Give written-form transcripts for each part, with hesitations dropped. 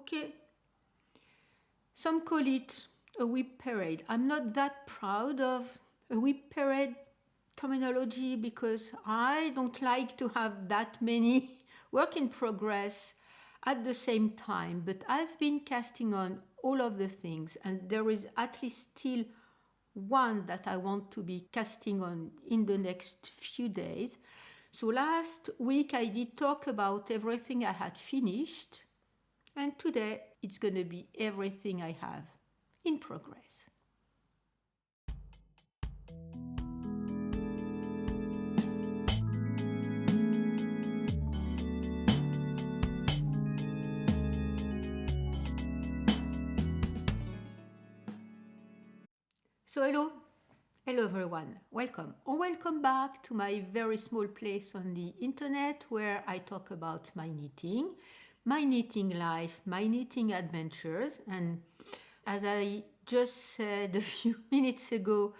Okay. Some call it a whip parade. I'm not that proud of a whip parade terminology because I don't like to have that many work in progress at the same time, but I've been casting on all of the things, and there is at least still one that I want to be casting on in the next few days. So last week I did talk about everything I had finished, and today it's going to be everything I have in progress. So hello everyone, welcome or welcome back to my very small place on the internet where I talk about my knitting life, my knitting adventures, and as I just said a few minutes ago,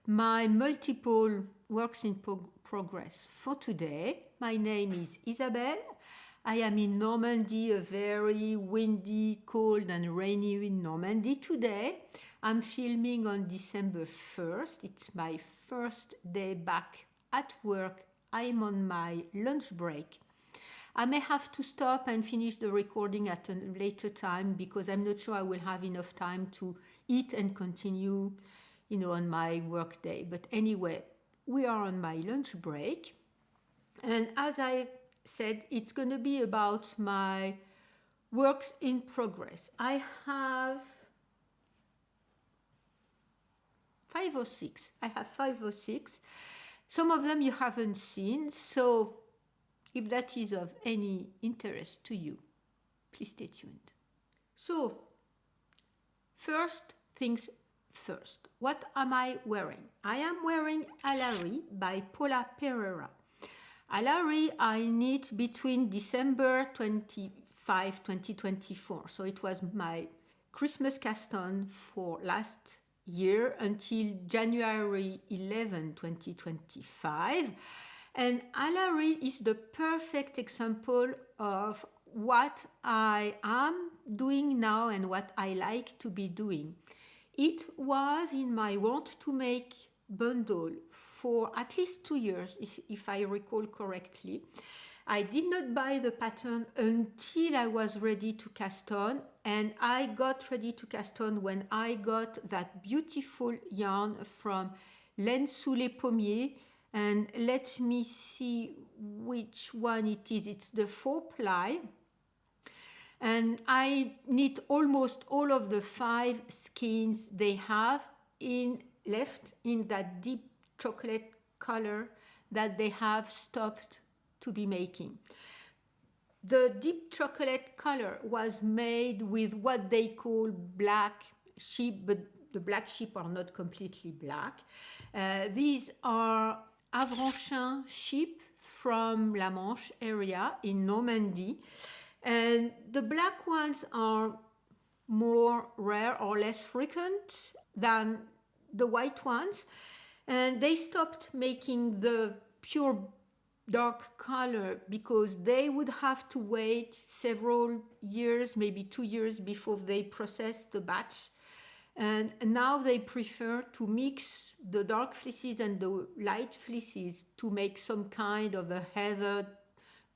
my multiple works in progress for today. My name is Isabelle. I am in Normandy, a very windy, cold and rainy Normandy today. I'm filming on December 1st. It's my first day back at work. I'm on my lunch break. I may have to stop and finish the recording at a later time because I'm not sure I will have enough time to eat and continue, on my work day. But anyway, we are on my lunch break. And as I said, it's going to be about my works in progress. I have five or six. Some of them you haven't seen, so if that is of any interest to you, please stay tuned. So, first things first. What am I wearing? I am wearing Alari by Paula Pereira. Alari I knit between December 25, 2024. So it was my Christmas cast on for last year until January 11, 2025. And Alari is the perfect example of what I am doing now and what I like to be doing. It was in my want to make bundle for at least 2 years, if I recall correctly. I did not buy the pattern until I was ready to cast on, and I got ready to cast on when I got that beautiful yarn from Laine sous les Pommiers. And let me see which one it is. It's the 4-ply. And I knit almost all of the 5 skeins they have left in that deep chocolate color that they have stopped to be making. The deep chocolate color was made with what they call black sheep, but the black sheep are not completely black. These are Avranchin sheep from La Manche area in Normandy. And the black ones are more rare or less frequent than the white ones. And they stopped making the pure dark color because they would have to wait several years, maybe 2 years before they process the batch. And now they prefer to mix the dark fleeces and the light fleeces to make some kind of a heather,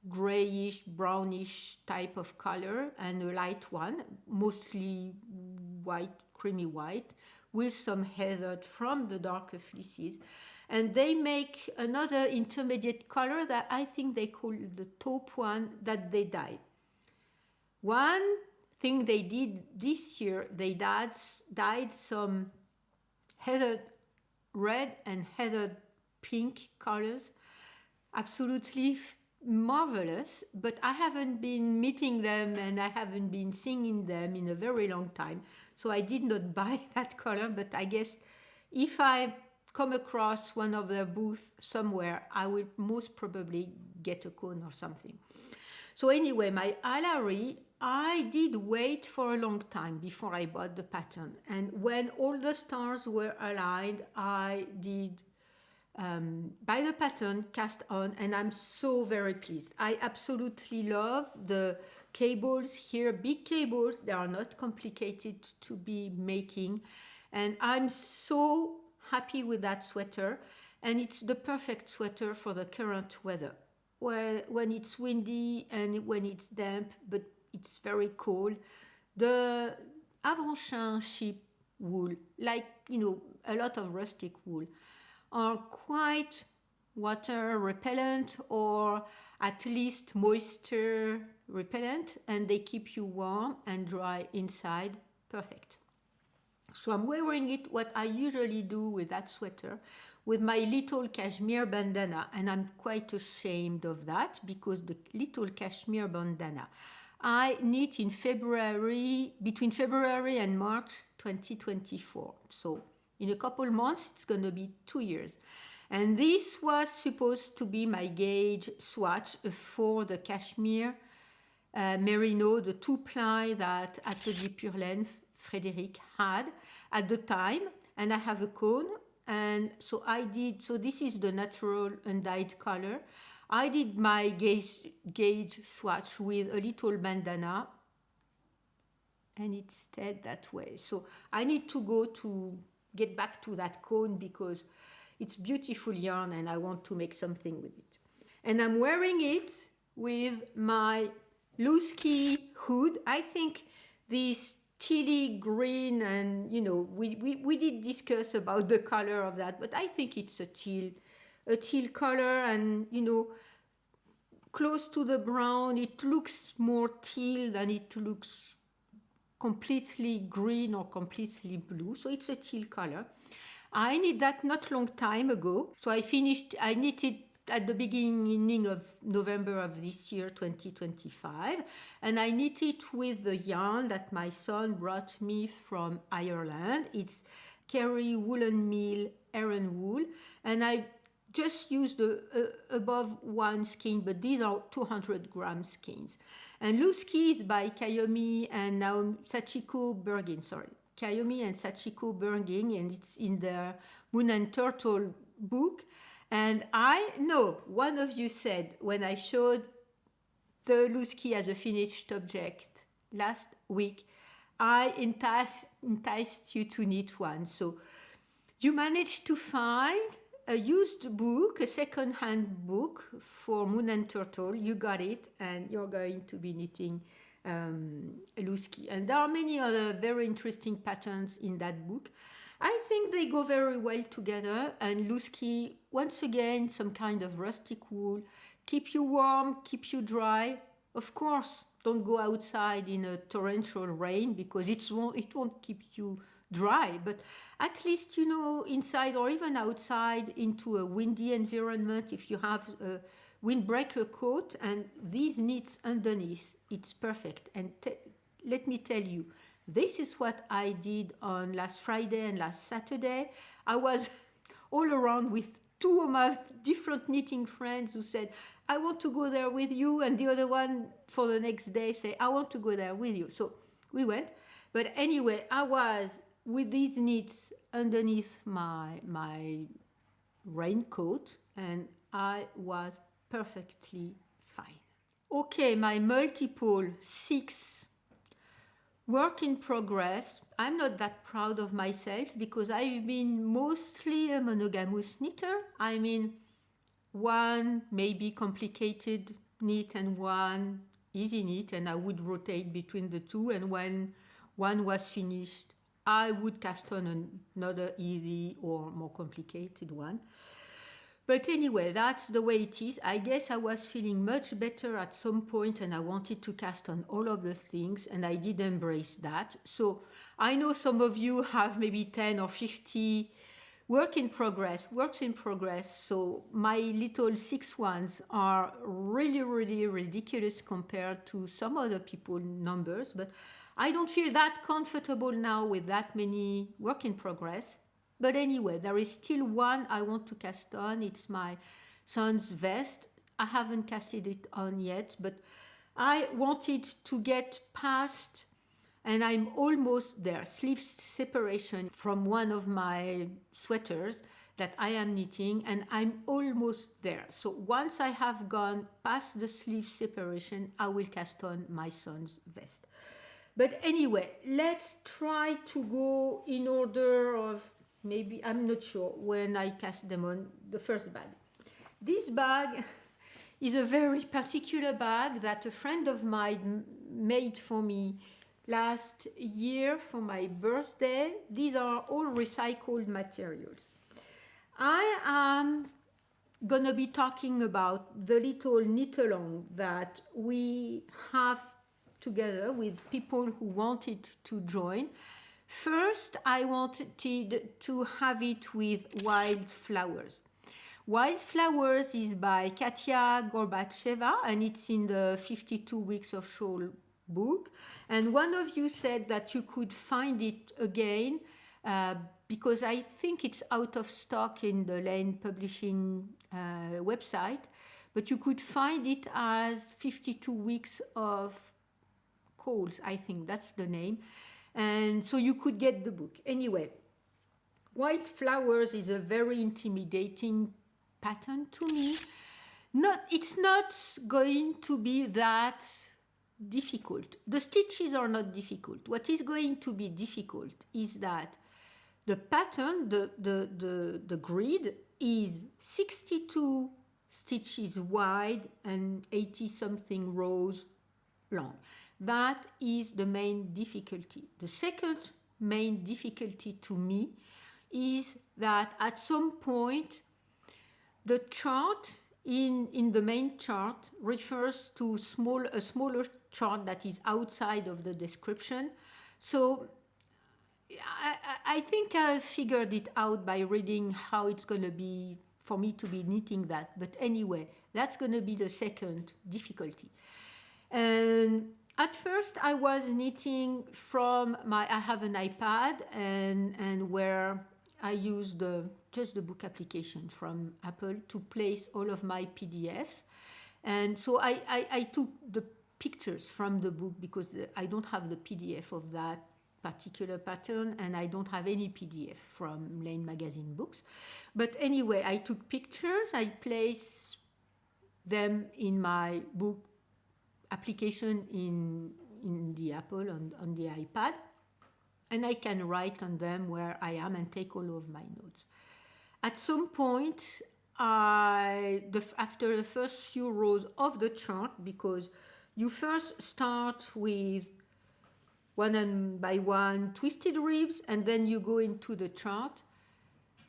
grayish, brownish type of color, and a light one, mostly white, creamy white, with some heather from the darker fleeces. And they make another intermediate color that I think they call the taupe one that they dye. One thing they did this year, they dyed some heathered red and heathered pink colors. Absolutely marvelous, but I haven't been meeting them and I haven't been singing them in a very long time. So I did not buy that color, but I guess if I come across one of their booths somewhere, I will most probably get a cone or something. So anyway, my Alari, I did wait for a long time before I bought the pattern. And when all the stars were aligned, I did buy the pattern, cast on, and I'm so very pleased. I absolutely love the cables here, big cables. They are not complicated to be making. And I'm so happy with that sweater. And it's the perfect sweater for the current weather. When it's windy and when it's damp, but it's very cold. The Avranchin sheep wool, like, a lot of rustic wool, are quite water repellent or at least moisture repellent, and they keep you warm and dry inside. Perfect. So I'm wearing it, what I usually do with that sweater, with my little cashmere bandana, and I'm quite ashamed of that because the little cashmere bandana I knit in between February and March 2024. So in a couple months, it's going to be 2 years. And this was supposed to be my gauge swatch for the cashmere merino, the 2-ply that Atelier Pure Laine Frédéric had at the time. And I have a cone. And so this is the natural undyed color. I did my gauge swatch with a little bandana, and it stayed that way. So I need to get back to that cone because it's beautiful yarn and I want to make something with it. And I'm wearing it with my loose key hood. I think this tealy green, and we did discuss about the color of that, but I think it's a teal color, and close to the brown. It looks more teal than it looks completely green or completely blue, so it's a teal color. I knit that not long time ago, so I knitted at the beginning of November of this year, 2025, and I knit it with the yarn that my son brought me from Ireland. It's Kerry Woolen Mill Aran wool, and I just used above one skein, but these are 200-gram skeins. And loose key is by Kayomi and now Sachiko Bergin, Kayomi and Sachiko Bergin, and it's in the Moon and Turtle book. And I know one of you said when I showed the loose key as a finished object last week, I enticed you to knit one. So you managed to find a used book, a second-hand book for Moon and Turtle. You got it, and you're going to be knitting a loose key. And there are many other very interesting patterns in that book. I think they go very well together, and loose key, once again, some kind of rustic wool, keep you warm, keep you dry. Of course, don't go outside in a torrential rain because it won't keep you dry, but at least, inside or even outside into a windy environment, if you have a windbreaker coat and these knits underneath, it's perfect. And let me tell you, this is what I did on last Friday and last Saturday. I was all around with two of my different knitting friends who said, I want to go there with you, and the other one for the next day say, I want to go there with you. So we went. But anyway, I was with these knits underneath my raincoat, and I was perfectly fine. Okay, my multiple 6 work in progress. I'm not that proud of myself because I've been mostly a monogamous knitter. I mean, one maybe complicated knit and one easy knit, and I would rotate between the two, and when one was finished, I would cast on another easy or more complicated one. But anyway, that's the way it is. I guess I was feeling much better at some point and I wanted to cast on all of the things, and I did embrace that. So I know some of you have maybe 10 or 50 works in progress. So my little 6 ones are really, really ridiculous compared to some other people's numbers. But I don't feel that comfortable now with that many work in progress. But anyway, there is still one I want to cast on. It's my son's vest. I haven't casted it on yet, but I wanted to get past, and I'm almost there, sleeve separation from one of my sweaters. that I am knitting, and I'm almost there. So once I have gone past the sleeve separation, I will cast on my son's vest. But anyway, let's try to go in order of, maybe, I'm not sure, when I cast them on the first bag. This bag is a very particular bag that a friend of mine made for me last year for my birthday. These are all recycled materials. I am gonna be talking about the little knit-along that we have together with people who wanted to join. First, I wanted to have it with Wildflowers. Wildflowers is by Katia Gorbacheva, and it's in the 52 Weeks of Shawl book. And one of you said that you could find it again because I think it's out of stock in the Lane Publishing website, but you could find it as 52 Weeks of Calls, I think that's the name. And so you could get the book. Anyway, Wildflowers is a very intimidating pattern to me. It's not going to be that difficult. The stitches are not difficult. What is going to be difficult is that the pattern, the grid is 62 stitches wide and 80 something rows long. That is the main difficulty. The second main difficulty to me is that at some point the chart in the main chart refers to a smaller chart that is outside of the description. So I think I figured it out by reading how it's going to be for me to be knitting that. But anyway, that's going to be the second difficulty. And at first I was knitting from I have an iPad and where I use just the book application from Apple to place all of my PDFs. And so I took the pictures from the book because I don't have the PDF of that particular pattern, and I don't have any PDF from Lane Magazine books. But anyway, I took pictures, I placed them in my book application in the Apple on the iPad, and I can write on them where I am and take all of my notes. At some point, after the first few rows of the chart, because you first start with one by one twisted ribs and then you go into the chart,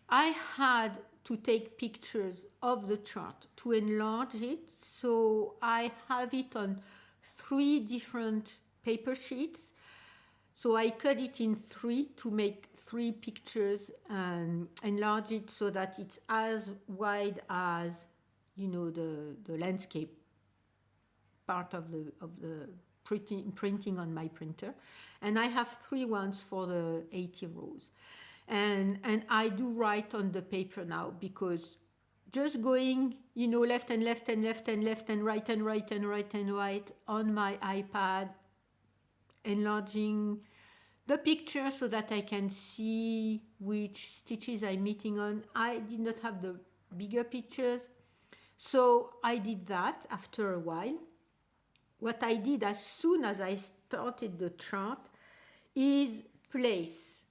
I had to take pictures of the chart to enlarge it. So I have it on 3 different paper sheets. So I cut it in 3 to make 3 pictures and enlarge it so that it's as wide as, the landscape part of the printing on my printer. And I have 3 ones for the 80 rows. And I do write on the paper now, because just going, left and left and left and left and right and right and right and right on my iPad, enlarging the picture so that I can see which stitches I'm knitting on. I did not have the bigger pictures, so I did that after a while. What I did as soon as I started the chart is place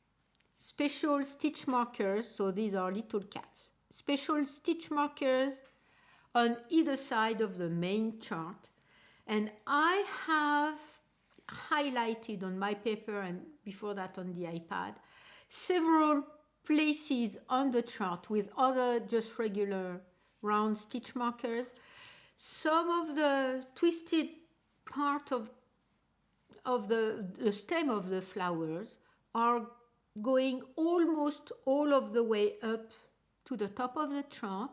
special stitch markers, so these are little cats, special stitch markers on either side of the main chart, and I have highlighted on my paper and before that on the iPad several places on the chart with other just regular round stitch markers. Some of the twisted part of the stem of the flowers are going almost all of the way up to the top of the chart,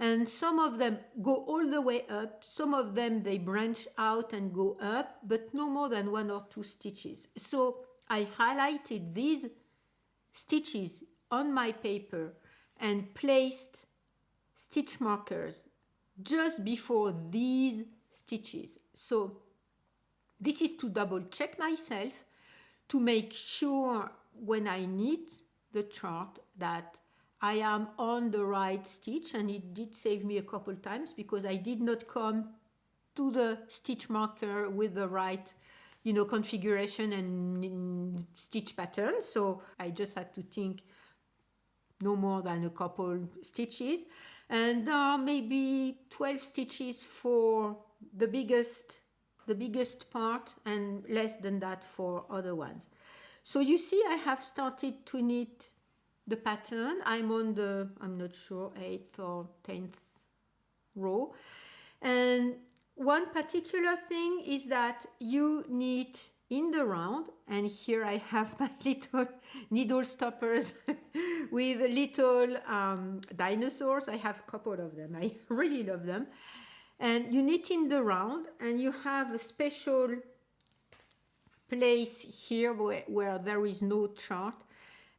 and some of them go all the way up, some of them they branch out and go up, but no more than 1 or 2 stitches. So I highlighted these stitches on my paper and placed stitch markers just before these stitches. So this is to double check myself, to make sure when I knit the chart that I am on the right stitch, and it did save me a couple times because I did not come to the stitch marker with the right configuration and stitch pattern. So I just had to think no more than a couple stitches, and maybe 12 stitches for the biggest part and less than that for other ones. So you see I have started to knit the pattern. I'm on the, I'm not sure, 8th or 10th row, and one particular thing is that you knit in the round, and here I have my little needle stoppers with little dinosaurs. I have a couple of them. I really love them. And you knit in the round, and you have a special place here where there is no chart,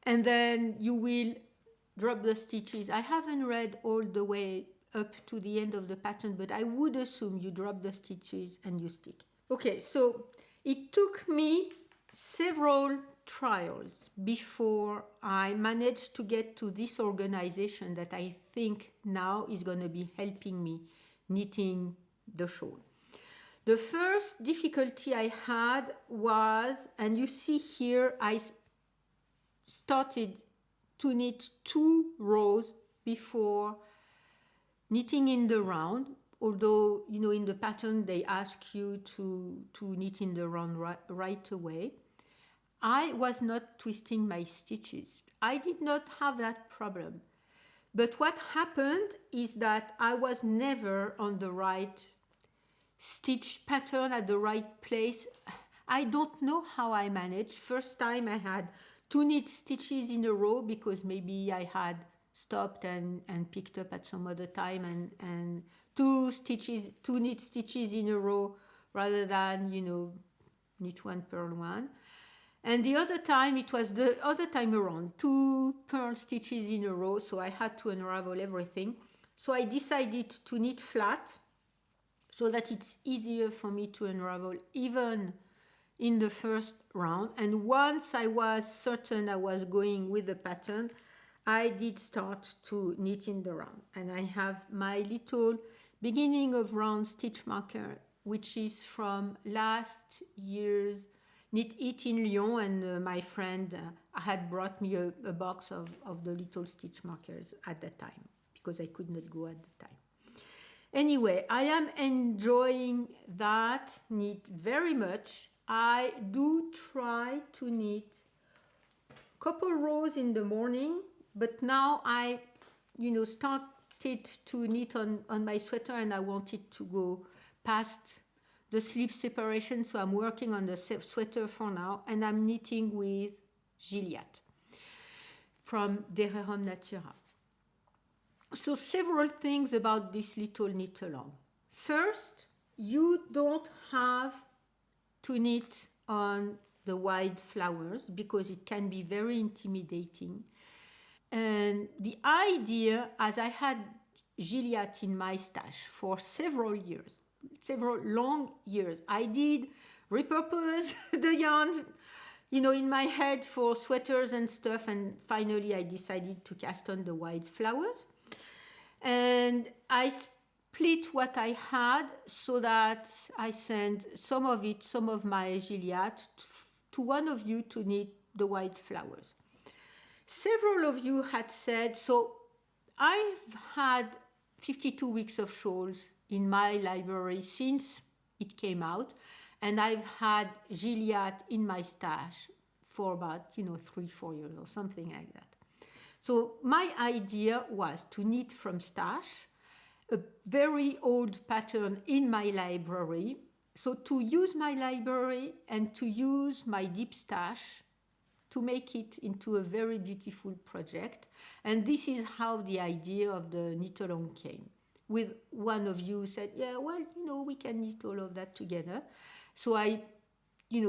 and then you will drop the stitches. I haven't read all the way up to the end of the pattern, but I would assume you drop the stitches and you stick. Okay, so it took me several trials before I managed to get to this organization that I think now is going to be helping me knitting the shawl. The first difficulty I had was, and you see here, I started to knit 2 rows before knitting in the round, although in the pattern they ask you to knit in the round right away. I was not twisting my stitches. I did not have that problem. But what happened is that I was never on the right stitch pattern at the right place. I don't know how I managed. First time I had 2 knit stitches in a row because maybe I had stopped and picked up at some other time, and 2 knit stitches in a row rather than knit 1 purl 1. And the other time, it was the other time around, 2 purl stitches in a row, so I had to unravel everything. So I decided to knit flat so that it's easier for me to unravel even in the first round. And once I was certain I was going with the pattern, I did start to knit in the round. And I have my little beginning of round stitch marker, which is from last year's Knit It in Lyon, and my friend had brought me a box of the little stitch markers at that time because I could not go at the time. Anyway, I am enjoying that knit very much. I do try to knit a couple rows in the morning, but now I started to knit on my sweater, and I wanted to go past the sleeve separation, so I'm working on the sweater for now, and I'm knitting with Gilliatt from Dererum Natura. So several things about this little knit along. First, you don't have to knit on the wide flowers because it can be very intimidating. And the idea, as I had Gilliatt in my stash for several long years, I did repurpose the yarn, in my head for sweaters and stuff, and finally I decided to cast on the wide flowers. And I split what I had so that I sent some of my Gilliatt to one of you to knit the white flowers. Several of you had said, so I've had 52 weeks of shawls in my library since it came out, and I've had Gilliatt in my stash for about 3-4 years or something like that. So my idea was to knit from stash a very old pattern in my library, so to use my library and to use my deep stash to make it into a very beautiful project. And this is how the idea of the knit along came. With one of you said, yeah, well, we can knit all of that together. So I,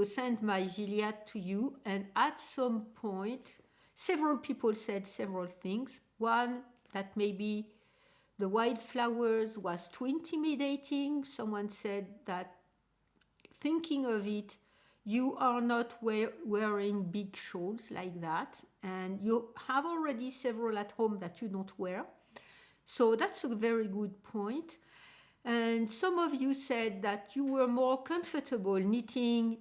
sent my Gilliatt to you, and at some point, several people said several things. One, that maybe the wildflowers was too intimidating. Someone said that thinking of it you are not wearing big shawls like that, and you have already several at home that you don't wear. So that's a very good point. And some of you said that you were more comfortable knitting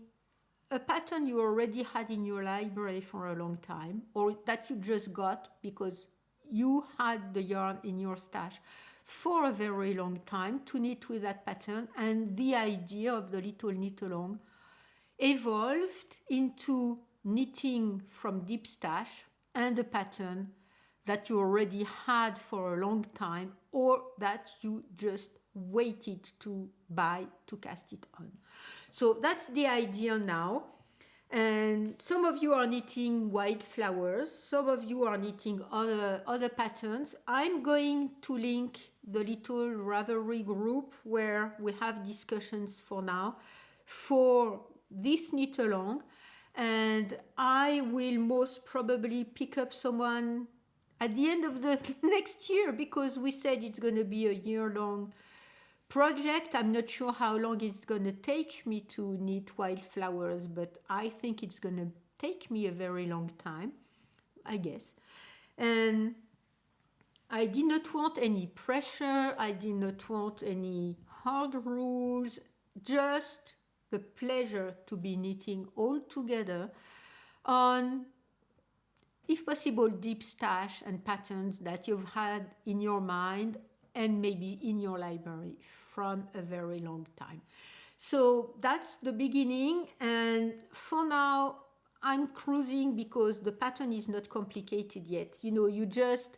a pattern you already had in your library for a long time, or that you just got because you had the yarn in your stash for a very long time to knit with that pattern, and the idea of the little knit along evolved into knitting from deep stash and a pattern that you already had for a long time, or that you just waited to buy to cast it on. So that's the idea now. And some of you are knitting wildflowers, some of you are knitting other patterns. I'm going to link the little Ravelry group where we have discussions for now for this knit along, and I will most probably pick up someone at the end of the next year, because we said it's going to be a year-long project. I'm not sure how long it's going to take me to knit wildflowers, but I think it's going to take me a very long time, I guess. And I did not want any pressure, I did not want any hard rules, just the pleasure to be knitting all together on, if possible, deep stash and patterns that you've had in your mind and maybe in your library from a very long time. So that's the beginning, and for now I'm cruising because the pattern is not complicated yet. You know, you just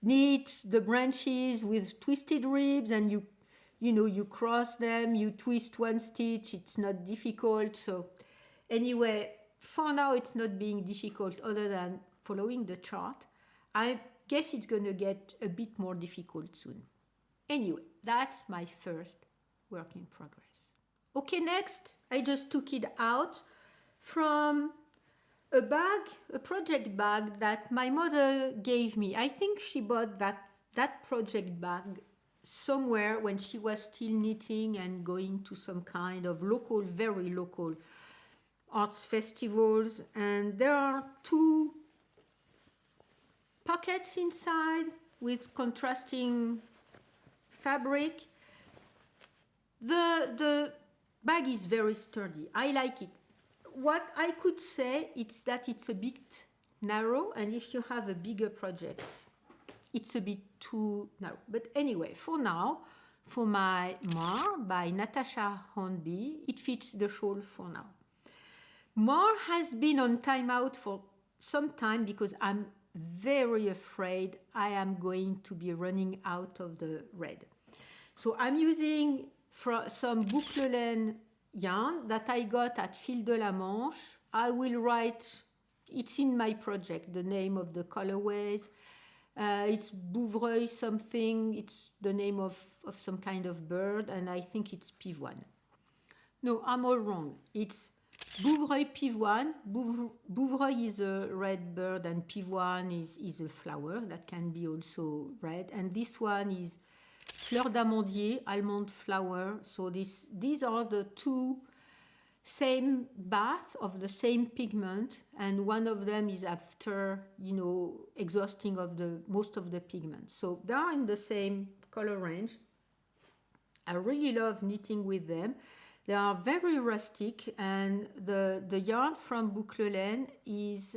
knit the branches with twisted ribs, and you cross them, you twist one stitch, it's not difficult. So anyway, for now it's not being difficult other than following the chart. I guess it's going to get a bit more difficult soon. Anyway, that's my first work in progress. Okay, next, I just took it out from a bag, a project bag that my mother gave me. I think she bought that project bag somewhere when she was still knitting and going to some kind of local, very local arts festivals. And there are two pockets inside with contrasting fabric. The bag is very sturdy. I like it. What I could say is that it's a bit narrow, and if you have a bigger project, it's a bit too narrow. But anyway, for now, for my Mare by Natasha Hornby, it fits the shawl for now. Mare has been on timeout for some time because I'm very afraid I am going to be running out of the red. So I'm using some boucle laine yarn that I got at Fil de la Manche. I will write, it's in my project, the name of the colorways. It's Bouvreuil something, it's the name of some kind of bird, and I think it's pivoine. No, I'm all wrong. It's Bouvreuil pivoine. Bouvreuil is a red bird, and pivoine is a flower that can be also red. And this one is Fleur d'Amandier, almond flower. So these are the two same bath of the same pigment, and one of them is after, exhausting of the most of the pigment. So they are in the same color range. I really love knitting with them. They are very rustic, and the yarn from Boucle Laine is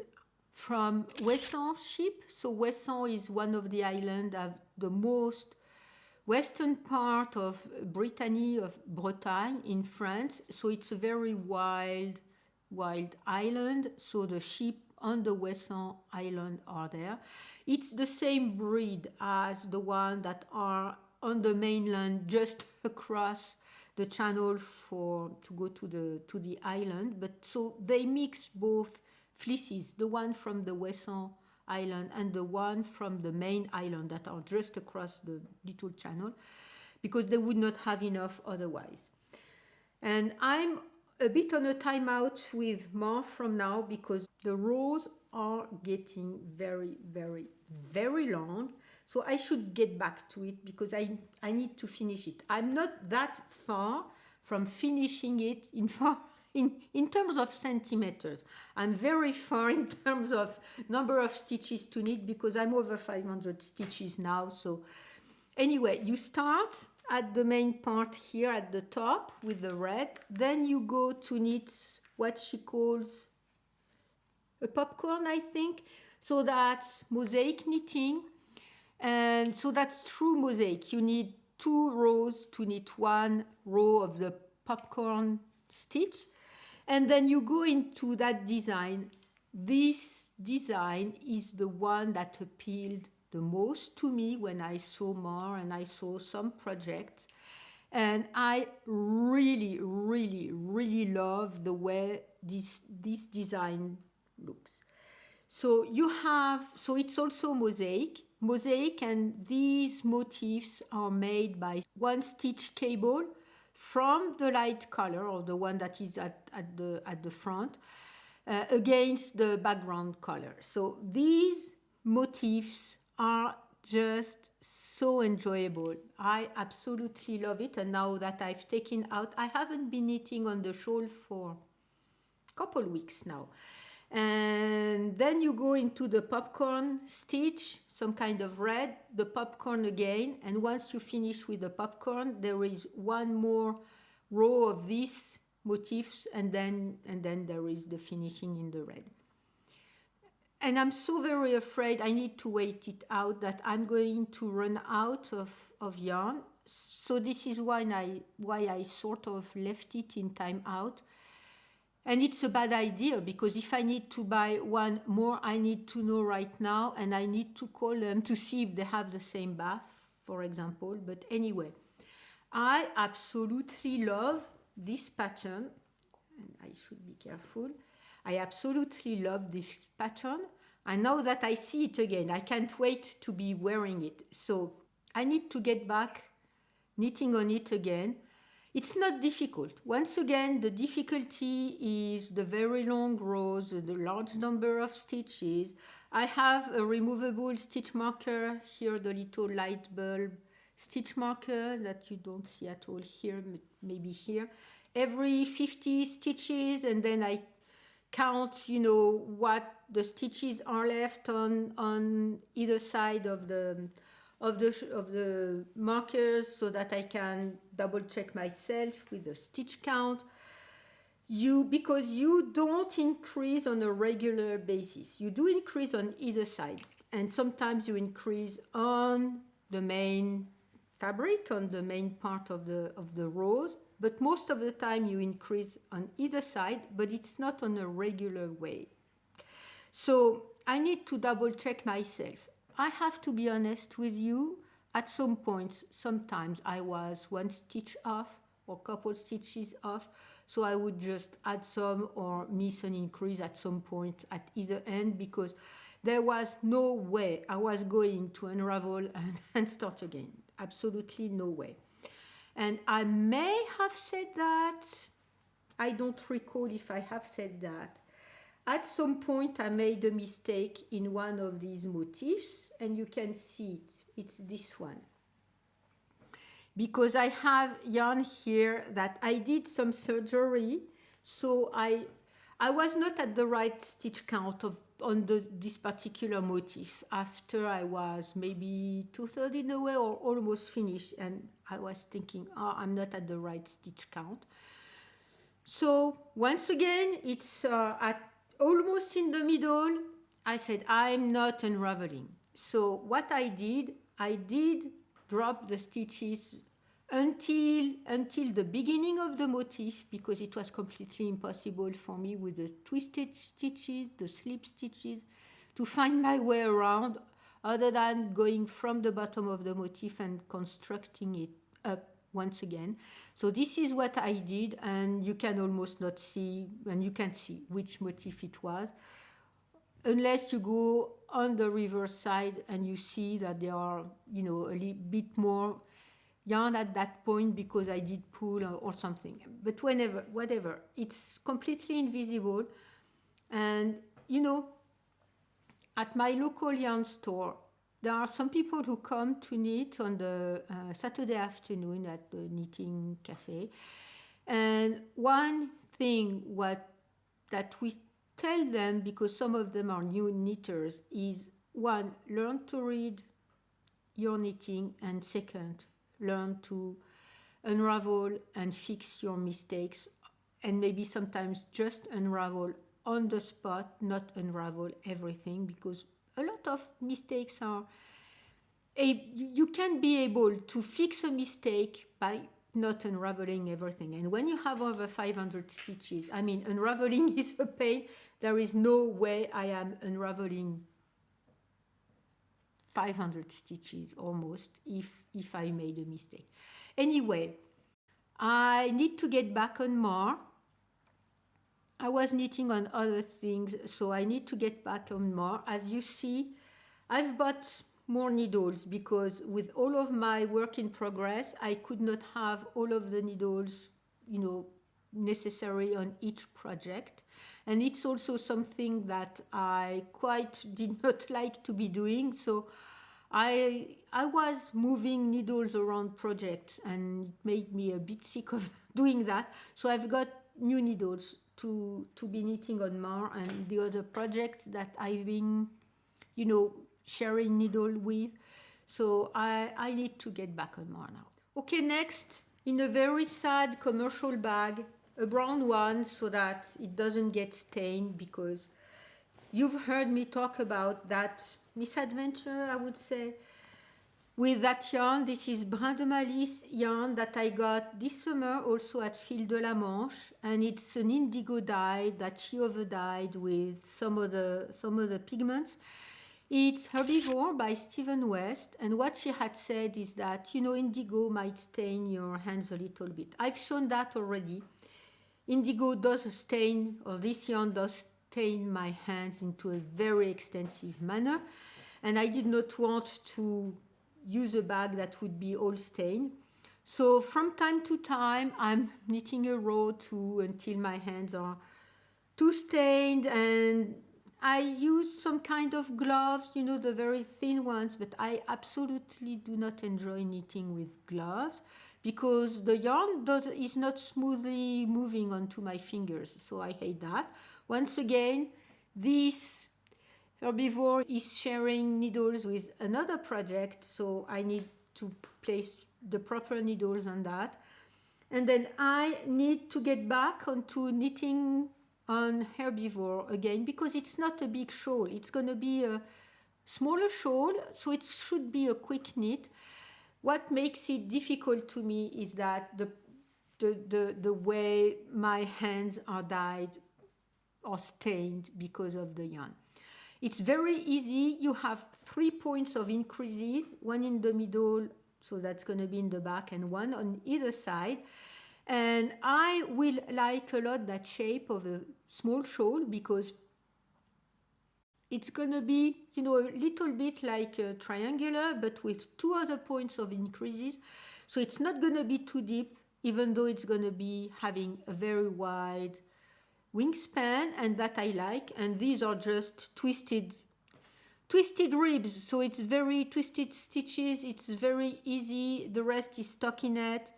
from Ouessant ship. So Ouessant is one of the islands of the most western part of Brittany, of Bretagne in France. So it's a very wild island. So the sheep on the Ouessant island are there. It's the same breed as the one that are on the mainland just across the channel to go to the island. But so they mix both fleeces, the one from the Ouessant island and the one from the main island that are just across the little channel, because they would not have enough otherwise. And I'm a bit on a timeout with Mare from now because the rows are getting very, very, very long. So I should get back to it because I need to finish it. I'm not that far from finishing it. In fact, in terms of centimeters. I'm very far in terms of number of stitches to knit because I'm over 500 stitches now. So anyway, you start at the main part here at the top with the red. Then you go to knit what she calls a popcorn, I think. So that's mosaic knitting. And so that's true mosaic. You need 2 rows to knit 1 row of the popcorn stitch. And then you go into that design. This design is the one that appealed the most to me when I saw Mare and I saw some projects. And I really, really, really love the way this design looks. So you have, so it's also mosaic, and these motifs are made by 1 stitch cable from the light color, or the one that is at the front, against the background color. So these motifs are just so enjoyable. I absolutely love it. And now that I've taken out, I haven't been knitting on the shawl for a couple weeks now. And then you go into the popcorn stitch, some kind of red, the popcorn again, and once you finish with the popcorn, there is 1 more row of these motifs, and then there is the finishing in the red. And I'm so very afraid, I need to wait it out, that I'm going to run out of yarn. So this is why I sort of left it in time out. And it's a bad idea, because if I need to buy 1 more, I need to know right now, and I need to call them to see if they have the same bath, for example. But anyway, I absolutely love this pattern, and I should be careful. I absolutely love this pattern, and now that I see it again, I can't wait to be wearing it. So I need to get back knitting on it again. It's not difficult. Once again, the difficulty is the very long rows, the large number of stitches. I have a removable stitch marker here, the little light bulb stitch marker that you don't see at all here, maybe here. Every 50 stitches, and then I count, what the stitches are left on either side of the markers, so that I can double check myself with the stitch count. Because you don't increase on a regular basis. You do increase on either side, and sometimes you increase on the main fabric, on the main part of the rows, but most of the time you increase on either side, but it's not on a regular way. So I need to double check myself. I have to be honest with you, at some points, sometimes I was 1 stitch off or couple stitches off, so I would just add some or miss an increase at some point at either end, because there was no way I was going to unravel and start again. Absolutely no way. And I may have said that, I don't recall if I have said that. At some point I made a mistake in one of these motifs, and you can see it. It's this one. Because I have yarn here that I did some surgery, so I was not at the right stitch count on this particular motif. After I was maybe 2/3 in the way or almost finished, and I was thinking, I'm not at the right stitch count. So once again, it's at almost in the middle. I said, I'm not unraveling. So what I did drop the stitches until the beginning of the motif, because it was completely impossible for me with the twisted stitches, the slip stitches, to find my way around, other than going from the bottom of the motif and constructing it up once again. So this is what I did, and you can almost not see, and you can see which motif it was, unless you go on the reverse side and you see that there are, a little bit more yarn at that point because I did pull or something. But whatever, it's completely invisible. And, at my local yarn store, there are some people who come to knit on the Saturday afternoon at the knitting cafe. And one thing that we tell them, because some of them are new knitters, is one, learn to read your knitting, and second, learn to unravel and fix your mistakes, and maybe sometimes just unravel on the spot, not unravel everything, because a lot of mistakes are you can be able to fix a mistake by not unraveling everything. And when you have over 500 stitches, I mean, unraveling is a pain. There is no way I am unraveling 500 stitches almost if I made a mistake. Anyway, I need to get back on Mare. I was knitting on other things, so I need to get back on Mare. As you see, I've bought more needles because with all of my work in progress, I could not have all of the needles, necessary on each project. And it's also something that I quite did not like to be doing. So I was moving needles around projects, and it made me a bit sick of doing that. So I've got new needles to be knitting on Mare and the other projects that I've been, sharing needle with. So I need to get back on Mare now. Okay, next, in a very sad commercial bag, a brown one, so that it doesn't get stained, because you've heard me talk about that misadventure, I would say, with that yarn. This is Brin de Malice yarn that I got this summer also at Fil de la Manche, and it's an indigo dye that she over-dyed with some of the pigments. It's Herbivore by Stephen West, and what she had said is that, indigo might stain your hands a little bit. I've shown that already. Indigo does stain, or this yarn does stain my hands into a very extensive manner, and I did not want to use a bag that would be all stained. So from time to time, I'm knitting a row until my hands are too stained, and I use some kind of gloves, the very thin ones, but I absolutely do not enjoy knitting with gloves because the yarn is not smoothly moving onto my fingers, so I hate that. Once again, this Herbivore is sharing needles with another project, so I need to place the proper needles on that. And then I need to get back onto knitting on Herbivore again, because it's not a big shawl. It's going to be a smaller shawl, so it should be a quick knit. What makes it difficult to me is that the way my hands are dyed or stained because of the yarn. It's very easy. You have 3 points of increases, one in the middle, so that's going to be in the back, and one on either side. And I will like a lot that shape of a small shawl, because it's going to be, a little bit like a triangular, but with 2 other points of increases. So it's not going to be too deep, even though it's going to be having a very wide wingspan, and that I like. And these are just twisted ribs, so it's very twisted stitches. It's very easy. The rest is stockinette.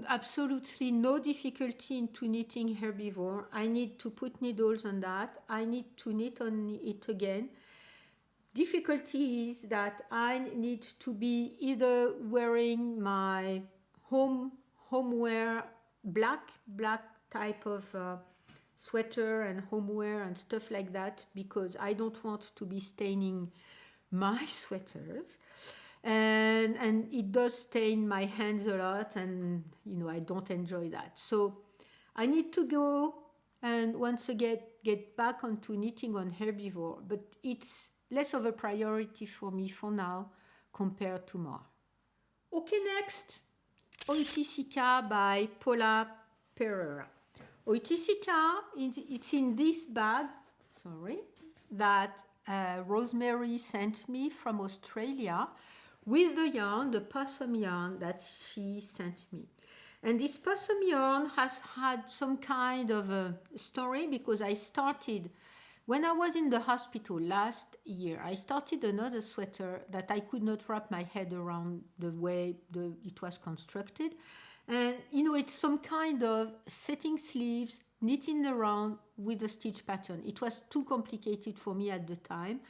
Absolutely no difficulty into knitting Herbivore. I need to put needles on that. I need to knit on it again. Difficulty is that I need to be either wearing my homeware black type of sweater and homeware and stuff like that, because I don't want to be staining my sweaters. And it does stain my hands a lot, and I don't enjoy that. So I need to go and once again get back onto knitting on Herbivore, but it's less of a priority for me for now compared to Mare. Okay, next, Oiticica by Paula Pereira. Oiticica, it's in this bag, that Rosemary sent me from Australia, with the yarn, the possum yarn that she sent me. And this possum yarn has had some kind of a story, because I started, when I was in the hospital last year, I started another sweater that I could not wrap my head around the way it was constructed. And, it's some kind of setting sleeves knitting around with the stitch pattern. It was too complicated for me at the time,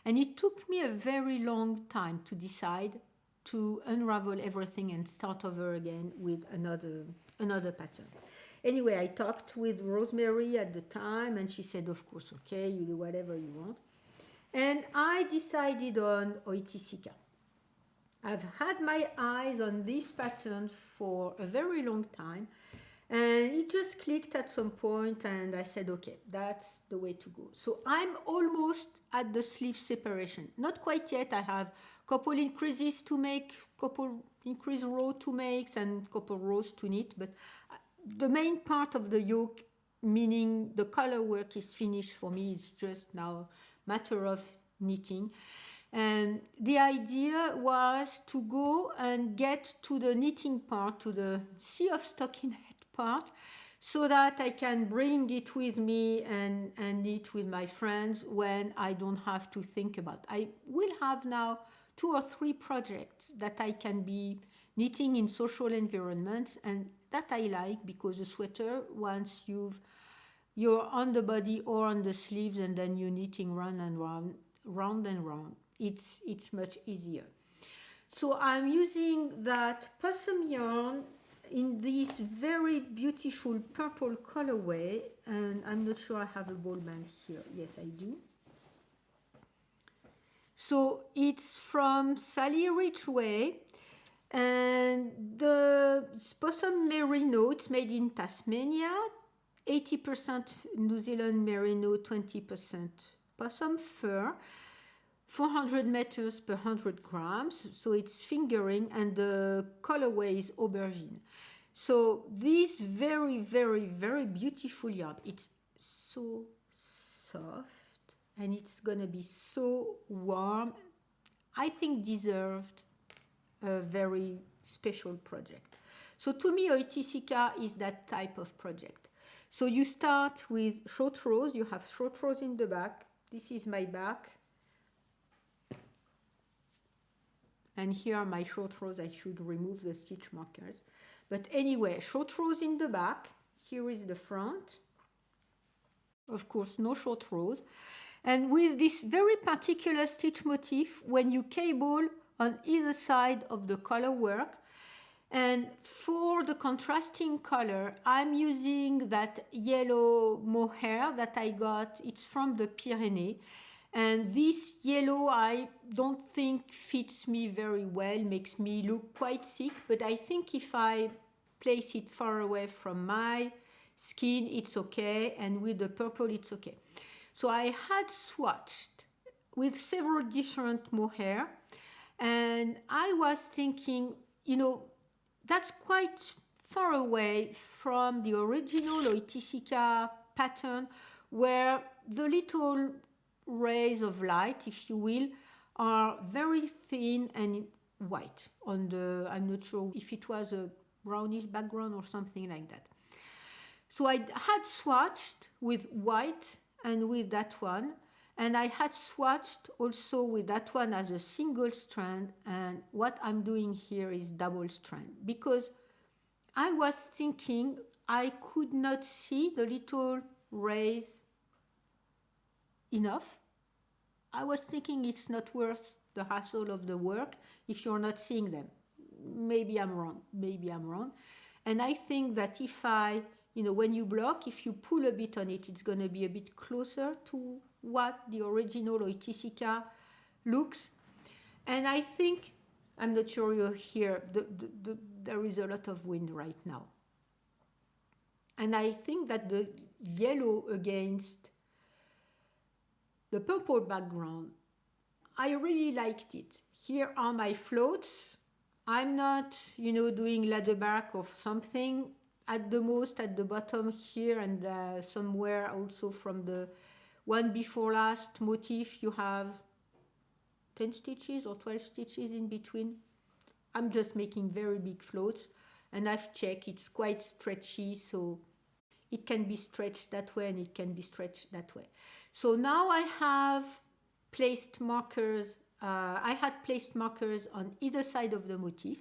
and it took me a very long time to decide to unravel everything and start over again with another pattern. Anyway, I talked with Rosemary at the time, and she said, of course, okay, you do whatever you want. And I decided on Oiticica. I've had my eyes on this pattern for a very long time, and it just clicked at some point, and I said, okay, that's the way to go. So I'm almost at the sleeve separation. Not quite yet. I have a couple increases to make, couple increase row to make, and couple rows to knit, but the main part of the yoke, meaning the color work, is finished for me. It's just now a matter of knitting. And the idea was to go and get to the knitting part, to the sea of stockinette part, so that I can bring it with me and knit with my friends when I don't have to think about. I will have now 2 or 3 projects that I can be knitting in social environments, and that I like, because a sweater, once you're on the body or on the sleeves, and then you're knitting round and round, it's much easier. So I'm using that possum yarn in this very beautiful purple colorway, and I'm not sure I have a ball band here. Yes, I do. So it's from Sally Ridgway, and the possum merino, it's made in Tasmania, 80% New Zealand merino, 20% possum fur, 400 meters per 100 grams, so it's fingering, and the colorway is aubergine. So this very, very, very beautiful yarn, it's so soft, and it's gonna be so warm. I think deserved a very special project. So to me, Oiticica is that type of project. So you start with short rows. You have short rows in the back. This is my back. And here are my short rows. I should remove the stitch markers. But anyway, short rows in the back. Here is the front. Of course, no short rows. And with this very particular stitch motif, when you cable on either side of the color work, and for the contrasting color, I'm using that yellow mohair that I got. It's from the Pyrenees. And this yellow, I don't think fits me very well, makes me look quite sick. But I think if I place it far away from my skin, it's okay. And with the purple, it's okay. So I had swatched with several different mohair. And I was thinking, you know, that's quite far away from the original Oiticica pattern, where the little rays of light, if you will, are very thin and white on the, I'm not sure if it was a brownish background or something like that. So I had swatched with white and with that one, and I had swatched also with that one as a single strand, and what I'm doing here is double strand, because I was thinking I could not see the little rays enough. I was thinking it's not worth the hassle of the work if you're not seeing them. Maybe I'm wrong. And I think that if I, you know, when you block, if you pull a bit on it, it's going to be a bit closer to what the original Oiticica looks. And I think, I'm not sure you'll hear, there is a lot of wind right now. And I think that the yellow against the purple background, I really liked it. Here are my floats. I'm not, you know, doing ladderback or something. At the most, at the bottom here, and somewhere also from the one before last motif, you have 10 stitches or 12 stitches in between. I'm just making very big floats, and I've checked, it's quite stretchy, so it can be stretched that way and it can be stretched that way. So now I have placed markers, I had placed markers on either side of the motif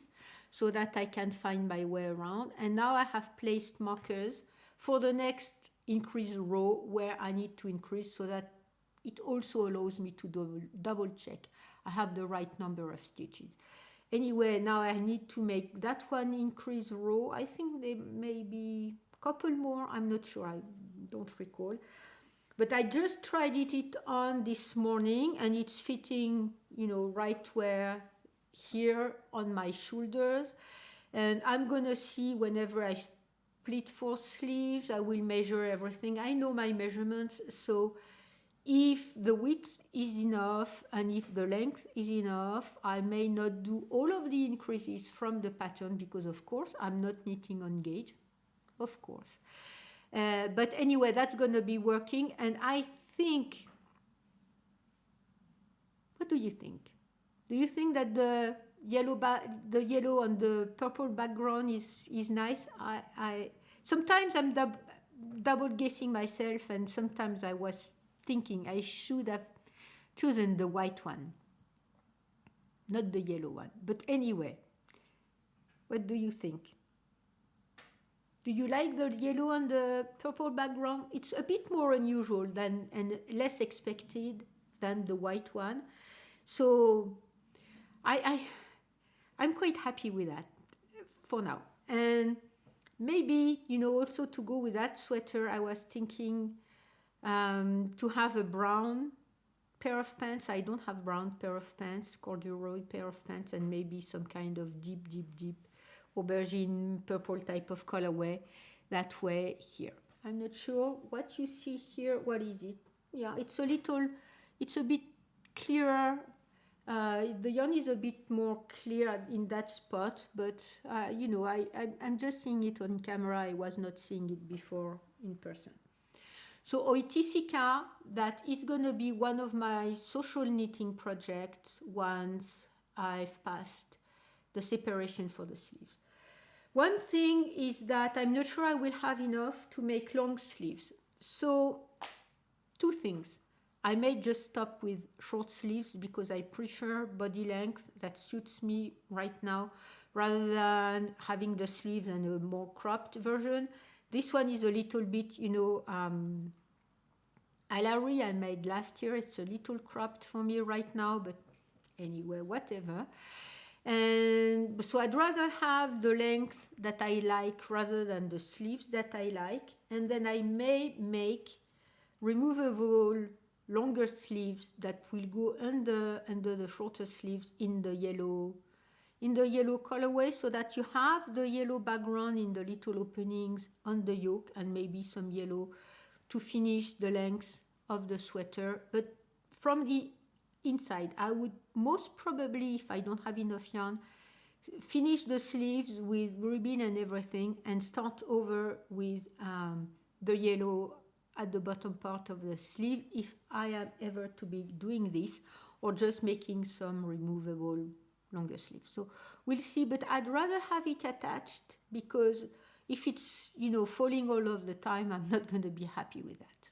so that I can find my way around. And now I have placed markers for the next increase row where I need to increase, so that it also allows me to double check I have the right number of stitches. Anyway, now I need to make that one increase row. I think there may be a couple more, I'm not sure, I don't recall. But I just tried it on this morning, and it's fitting, you know, right where here on my shoulders. And I'm gonna see whenever I split 4 sleeves, I will measure everything. I know my measurements, so if the width is enough and if the length is enough, I may not do all of the increases from the pattern, because of course I'm not knitting on gauge, of course. But anyway, that's gonna be working, and I think, what do you think? Do you think that the yellow on the purple background is nice? I sometimes I'm double guessing myself, and sometimes I was thinking I should have chosen the white one, not the yellow one. But anyway, what do you think? Do you like the yellow on the purple background? It's a bit more unusual than and less expected than the white one. So I'm quite happy with that for now. And maybe, you know, also to go with that sweater, I was thinking to have a brown pair of pants. I don't have brown pair of pants, corduroy pair of pants, and maybe some kind of deep aubergine purple type of colorway that way here. I'm not sure what you see here. What is it? Yeah, it's a bit clearer. The yarn is a bit more clear in that spot, but you know, I'm just seeing it on camera. I was not seeing it before in person. So Oiticica, that is going to be one of my social knitting projects once I've passed the separation for the sleeves. One thing is that I'm not sure I will have enough to make long sleeves. So 2 things. I may just stop with short sleeves because I prefer body length that suits me right now, rather than having the sleeves and a more cropped version. This one is a little bit, you know, Alary I made last year. It's a little cropped for me right now, but anyway, whatever. And so I'd rather have the length that I like rather than the sleeves that I like. And then I may make removable longer sleeves that will go under the shorter sleeves in the yellow colorway, so that you have the yellow background in the little openings on the yoke, and maybe some yellow to finish the length of the sweater. But from the inside, I would most probably, if I don't have enough yarn, finish the sleeves with ribbon and everything, and start over with the yellow at the bottom part of the sleeve, if I am ever to be doing this, or just making some removable longer sleeves. So we'll see, but I'd rather have it attached, because if it's, you know, falling all of the time, I'm not going to be happy with that.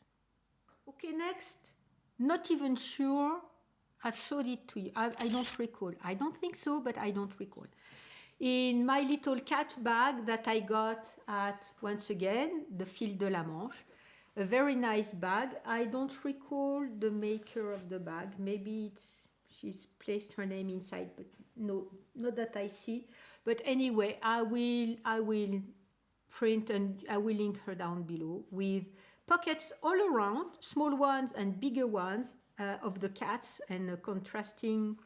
Okay, next, not even sure. I've showed it to you. I don't recall. I don't think so, but I don't recall. In my little cat bag that I got at, once again, the Fil de la Manche, a very nice bag. I don't recall the maker of the bag. Maybe she's placed her name inside, but no, not that I see. But anyway, I will print, and I will link her down below, with pockets all around, small ones and bigger ones, of the cats, and a contrasting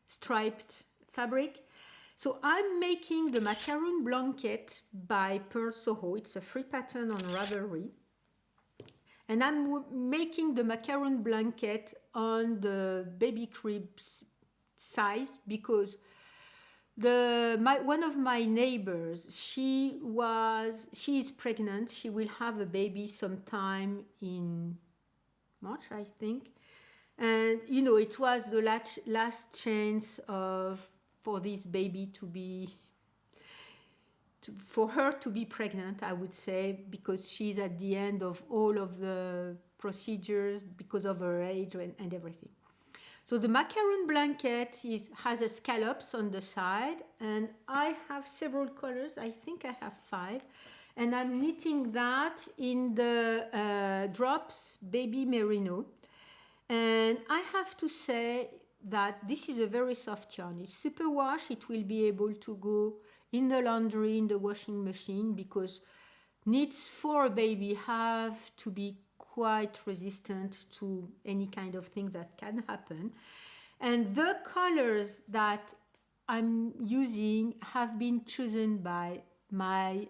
striped fabric. So I'm making the Macaron blanket by Pearl Soho. It's a free pattern on Ravelry. And I'm making the Macaron blanket on the baby crib size, because one of my neighbors, she is pregnant. She will have a baby sometime in March, I think. And you know, it was the last chance for this baby for her to be pregnant, I would say, because she's at the end of all of the procedures because of her age and everything. So the Macaron blanket has a scallops on the side, and I have several colors. I think I have 5. and I'm knitting that in the Drops Baby Merino. And I have to say that this is a very soft yarn. It's superwash. It will be able to go in the laundry, in the washing machine, because knits for a baby have to be quite resistant to any kind of thing that can happen. And the colors that I'm using have been chosen by my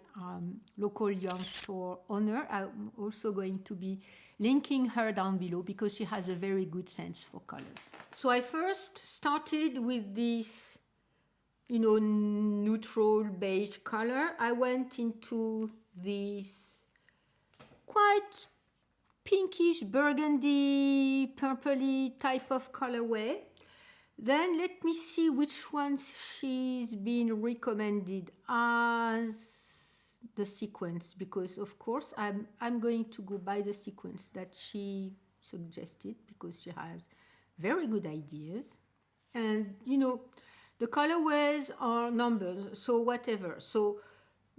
local yarn store owner. I'm also going to be linking her down below because she has a very good sense for colors. So I first started with this, neutral beige color. I went into this quite pinkish burgundy purpley type of colorway. Then let me see which ones she's been recommended as the sequence, because of course I'm going to go by the sequence that she suggested because she has very good ideas. And the colorways are numbers, so whatever. So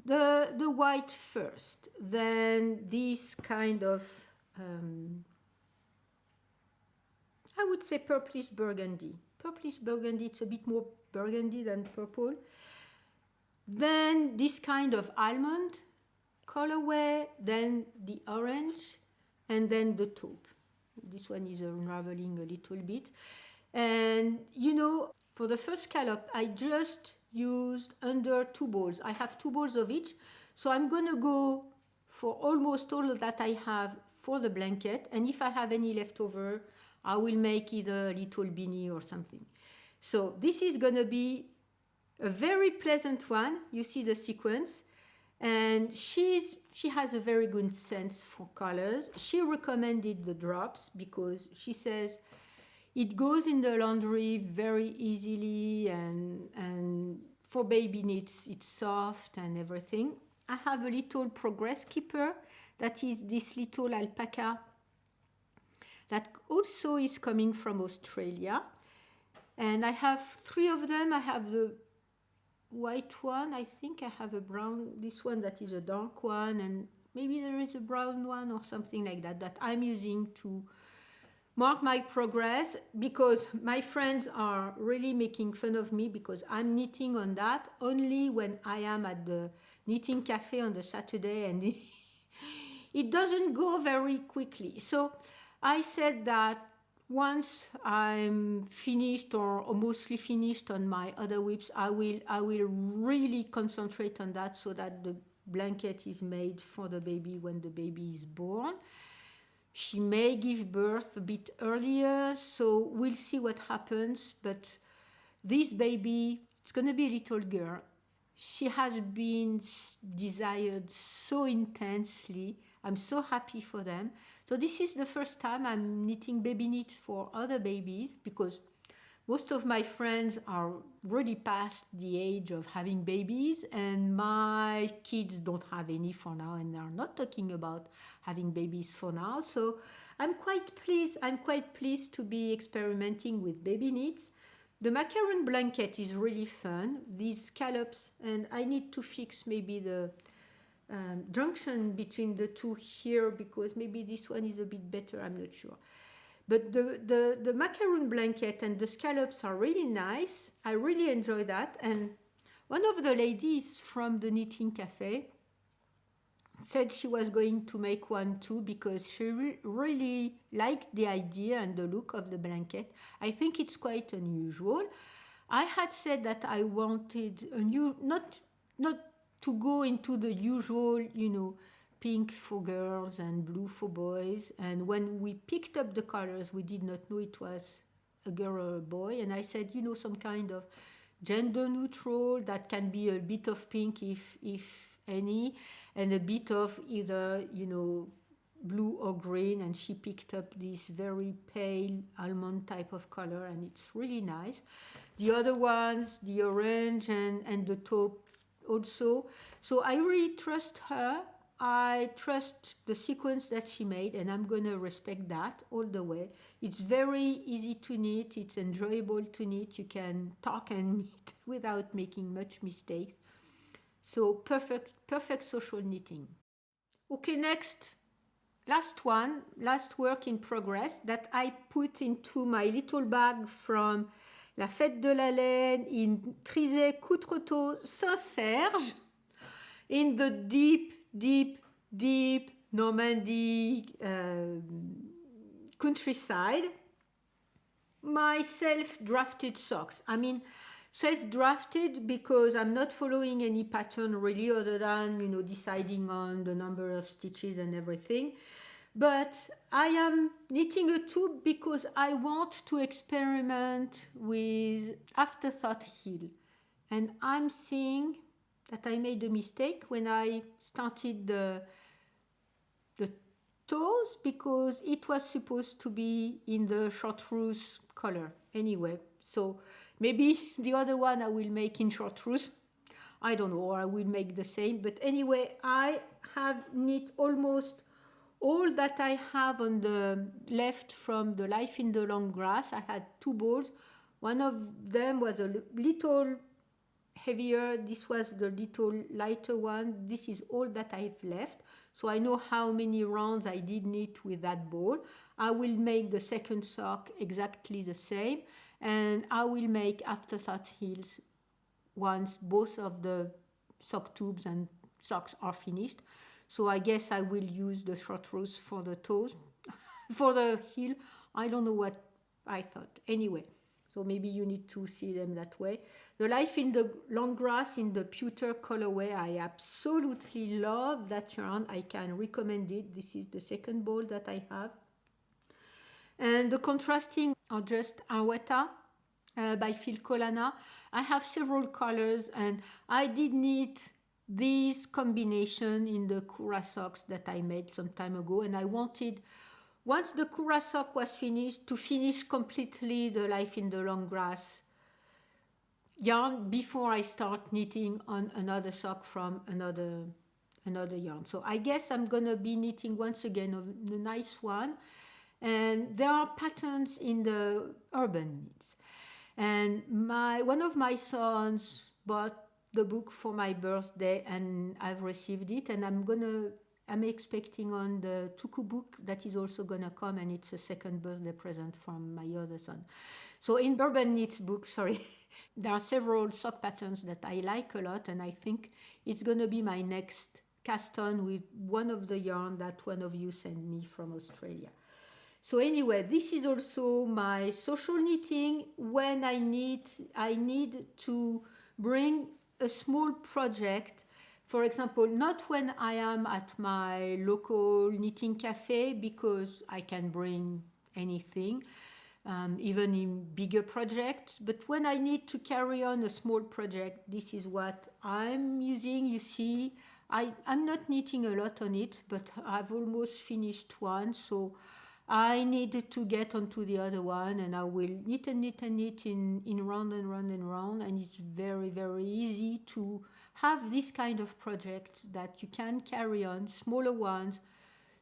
the white first, then this kind of I would say purplish burgundy. Purplish burgundy, it's a bit more burgundy than purple. Then this kind of almond colorway, then the orange, and then the taupe. This one is unraveling a little bit. And for the first scallop, I just used under 2 balls. I have 2 balls of each. So I'm going to go for almost all that I have for the blanket. And if I have any leftover, I will make either a little beanie or something. So this is going to be a very pleasant one. You see the sequence. And she has a very good sense for colors. She recommended the Drops because she says it goes in the laundry very easily, and for baby knits it's soft and everything. I have a little Progress Keeper that is this little alpaca that also is coming from Australia. And I have 3 of them. I have the white one. I think I have a brown, this one that is a dark one, and maybe there is a brown one or something like that I'm using to mark my progress, because my friends are really making fun of me because I'm knitting on that only when I am at the knitting cafe on the Saturday, and it doesn't go very quickly. So I said that once I'm finished or mostly finished on my other whips, I will really concentrate on that so that the blanket is made for the baby when the baby is born. She may give birth a bit earlier, so we'll see what happens. But this baby, it's going to be a little girl. She has been desired so intensely. I'm so happy for them. So this is the first time I'm knitting baby knits for other babies, because most of my friends are really past the age of having babies, and my kids don't have any for now, and are not talking about having babies for now. So I'm quite pleased to be experimenting with baby knits. The Macaron blanket is really fun. These scallops, and I need to fix maybe the junction between the two here, because maybe this one is a bit better, I'm not sure. But the Macaron blanket and the scallops are really nice. I really enjoy that. And one of the ladies from the knitting cafe said she was going to make one too, because she really liked the idea and the look of the blanket. I think it's quite unusual. I had said that I wanted a new, not to go into the usual, pink for girls and blue for boys. And when we picked up the colors, we did not know it was a girl or a boy. And I said, some kind of gender neutral that can be a bit of pink if any, and a bit of either, blue or green. And she picked up this very pale almond type of color, and it's really nice. The other ones, the orange and the taupe also. So I really trust her. I trust the sequence that she made, and I'm going to respect that all the way. It's very easy to knit. It's enjoyable to knit. You can talk and knit without making much mistakes. So perfect social knitting. Okay, next, last work in progress that I put into my little bag from La Fête de la Laine in Trizay-Coutretot Saint-Serge, in the deep Normandy countryside. My self-drafted socks. I mean, self-drafted because I'm not following any pattern really, other than, you know, deciding on the number of stitches and everything. But I am knitting a tube because I want to experiment with afterthought heel. And I'm seeing that I made a mistake when I started the toes, because it was supposed to be in the chartreuse color anyway. So maybe the other one I will make in chartreuse. I don't know, or I will make the same. But anyway, I have knit almost all that I have on the left from the Life in the Long Grass. I had 2 balls. One of them was a little heavier. This was the little lighter one. This is all that I've left. So I know how many rounds I did knit with that ball. I will make the second sock exactly the same. And I will make afterthought heels once both of the sock tubes and socks are finished. So I guess I will use the chartreuse for the toes. For the heel, I don't know what I thought. Anyway, so maybe you need to see them that way. The Life in the Long Grass in the pewter colorway, I absolutely love that yarn. I can recommend it. This is the second ball that I have. And the contrasting are just Arwetta by Phil Colana. I have several colors, and I did knit this combination in the Kura socks that I made some time ago, and I wanted, once the Kura sock was finished, to finish completely the Life in the Long Grass yarn before I start knitting on another sock from another yarn. So I guess I'm gonna be knitting once again a nice one, and there are patterns in the Urban Knits. And one of my sons bought the book for my birthday, and I've received it, and I'm expecting on the Tuku book that is also gonna come, and it's a second birthday present from my other son. So in Urban Knits book, sorry, there are several sock patterns that I like a lot, and I think it's gonna be my next cast on with one of the yarn that one of you sent me from Australia. So anyway, this is also my social knitting when I need to bring a small project. For example, not when I am at my local knitting cafe, because I can bring anything, even in bigger projects. But when I need to carry on a small project, this is what I'm using. You see, I'm not knitting a lot on it, but I've almost finished one. So I needed to get onto the other one, and I will knit and knit and knit in round and round and round, and it's very, very easy to have this kind of project that you can carry on, smaller ones,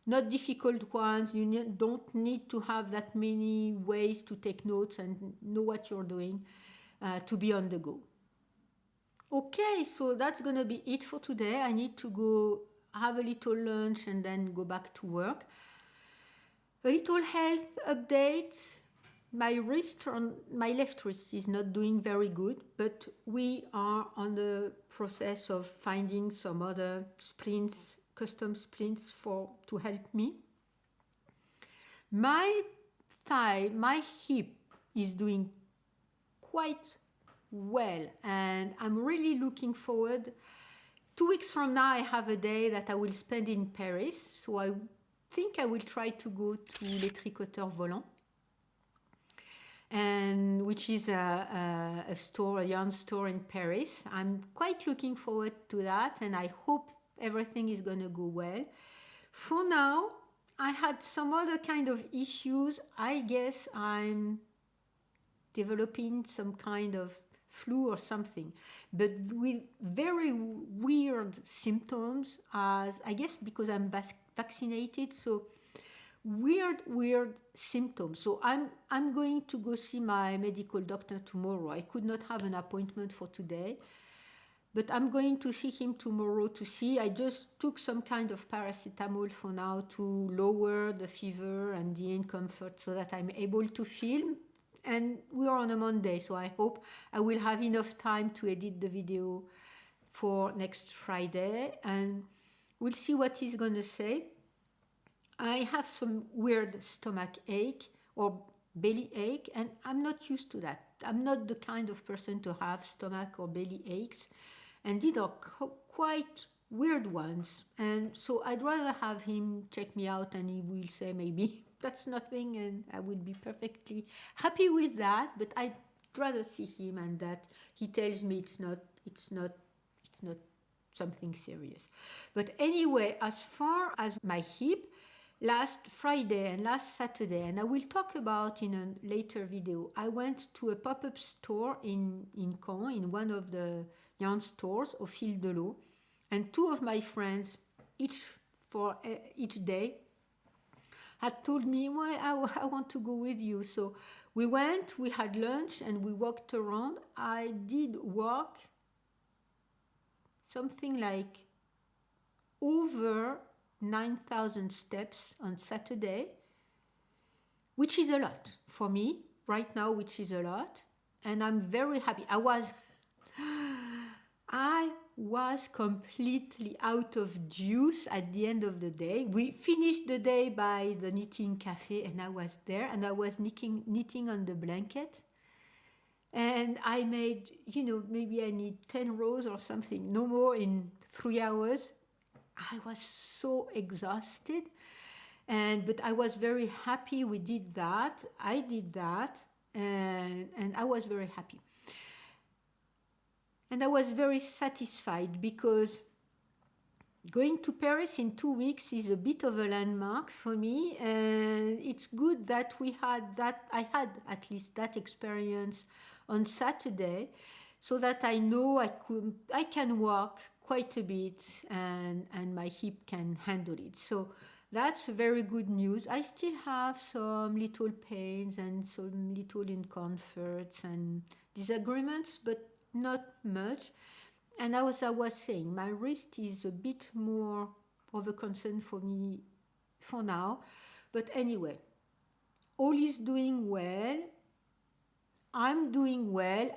not difficult ones. You don't need to have that many ways to take notes and know what you're doing to be on the go. Okay, so that's gonna be it for today. I need to go have a little lunch and then go back to work. A little health update. My left wrist is not doing very good, but we are on the process of finding some other splints, custom splints to help me. My thigh, my hip is doing quite well, and I'm really looking forward. 2 weeks from now, I have a day that I will spend in Paris, so I think I will try to go to Les Tricoteurs Volants, and which is a yarn store in Paris. I'm quite looking forward to that, and I hope everything is going to go well. For now, I had some other kind of issues. I guess I'm developing some kind of flu or something, but with very weird symptoms, as I guess because I'm vaccinated, so weird symptoms. So I'm going to go see my medical doctor tomorrow. I could not have an appointment for today, but I'm going to see him tomorrow to see. I just took some kind of paracetamol for now to lower the fever and the discomfort so that I'm able to film. And we are on a Monday, so I hope I will have enough time to edit the video for next Friday, and we'll see what he's going to say. I have some weird stomach ache or belly ache, and I'm not used to that. I'm not the kind of person to have stomach or belly aches, and these are quite weird ones. And so I'd rather have him check me out, and he will say maybe that's nothing, and I would be perfectly happy with that. But I'd rather see him and that he tells me it's not something serious. But anyway, as far as my hip, last Friday and last Saturday, and I will talk about in a later video, I went to a pop-up store in Caen, in one of the yarn stores, au fil de l'eau, and two of my friends, each day, had told me, well, I want to go with you. So we went, we had lunch, and we walked around. I did walk something like over 9,000 steps on Saturday, which is a lot for me right now, which is a lot. And I'm very happy. I was completely out of juice at the end of the day. We finished the day by the knitting cafe, and I was there, and I was knitting on the blanket. And I made, maybe I need 10 rows or something, no more in 3 hours. I was so exhausted, but I was very happy we did that. I did that, and I was very happy. And I was very satisfied because going to Paris in 2 weeks is a bit of a landmark for me, and it's good that I had at least that experience on Saturday, so that I know I can walk quite a bit, and my hip can handle it. So that's very good news. I still have some little pains and some little discomforts and disagreements, but not much. And as I was saying, my wrist is a bit more of a concern for me for now. But anyway, all is doing well. I'm doing well.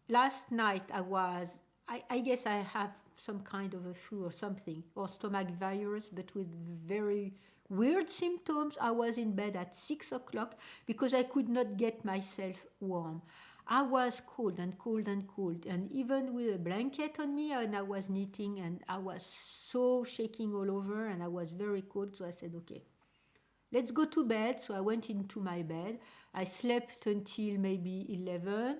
Last night I guess I have some kind of a flu or something, or stomach virus, but with very weird symptoms. I was in bed at 6 o'clock because I could not get myself warm. I was cold, and even with a blanket on me, and I was knitting, and I was so shaking all over, and I was very cold. So I said, okay, let's go to bed. So I went into my bed. I slept until maybe 11,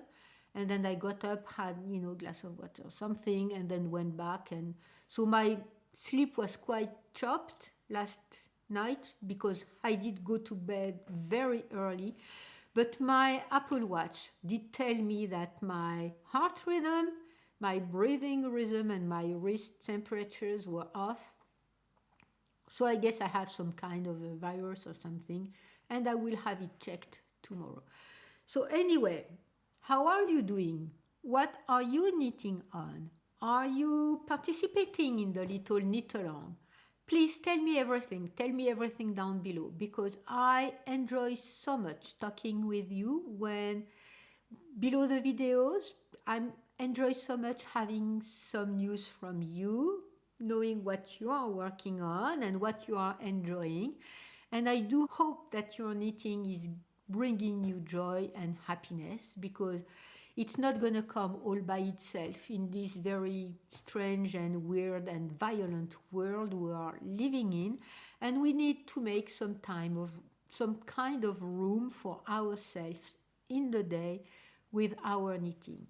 and then I got up, had a glass of water or something, and then went back. And so my sleep was quite chopped last night because I did go to bed very early. But my Apple Watch did tell me that my heart rhythm, my breathing rhythm, and my wrist temperatures were off. So I guess I have some kind of a virus or something, and I will have it checked tomorrow. So anyway, how are you doing? What are you knitting on? Are you participating in the little knit along? Please tell me everything. Tell me everything down below, because I enjoy so much talking with you when below the videos. I enjoy so much having some news from you, knowing what you are working on and what you are enjoying. And I do hope that your knitting is bringing you joy and happiness, because it's not going to come all by itself in this very strange and weird and violent world we are living in. And we need to make some kind of room for ourselves in the day with our knitting.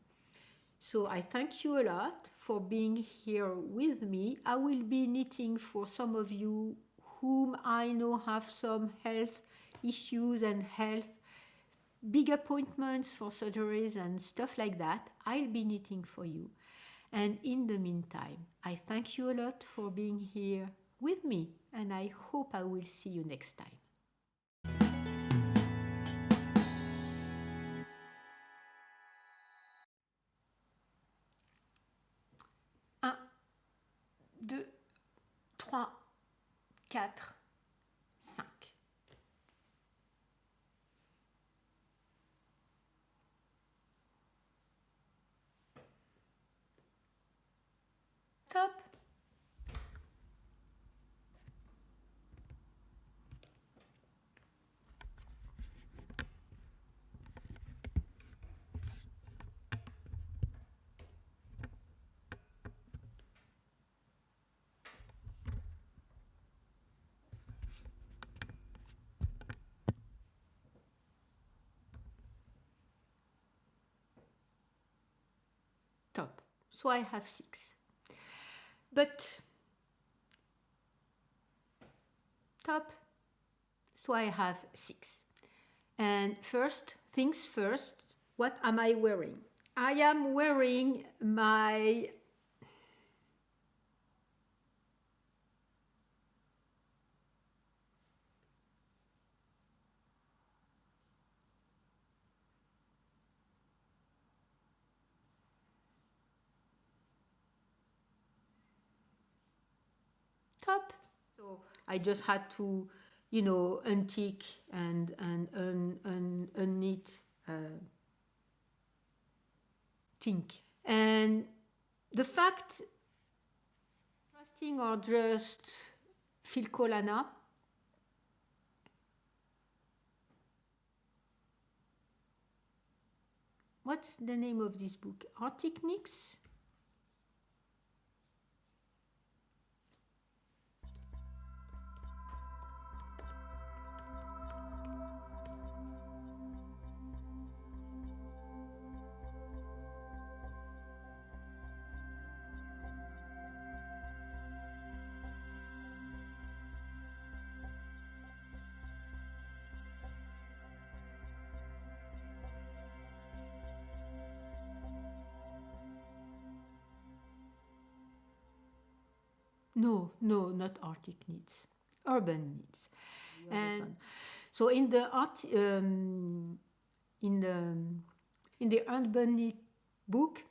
So I thank you a lot for being here with me. I will be knitting for some of you whom I know have some health issues and big appointments for surgeries and stuff like that. I'll be knitting for you. And in the meantime, I thank you a lot for being here with me, and I hope I will see you next time. 2, 3, 4, 5. Top. Top. So I have 6. But top. So I have 6. And first things first, what am I wearing? I am wearing my top. So I just had to, untick and unknit think. And the fact, trusting or just filcolana, what's the name of this book? Outtakes? No, not Arctic knits, urban knits. And so in the in the urban knit book,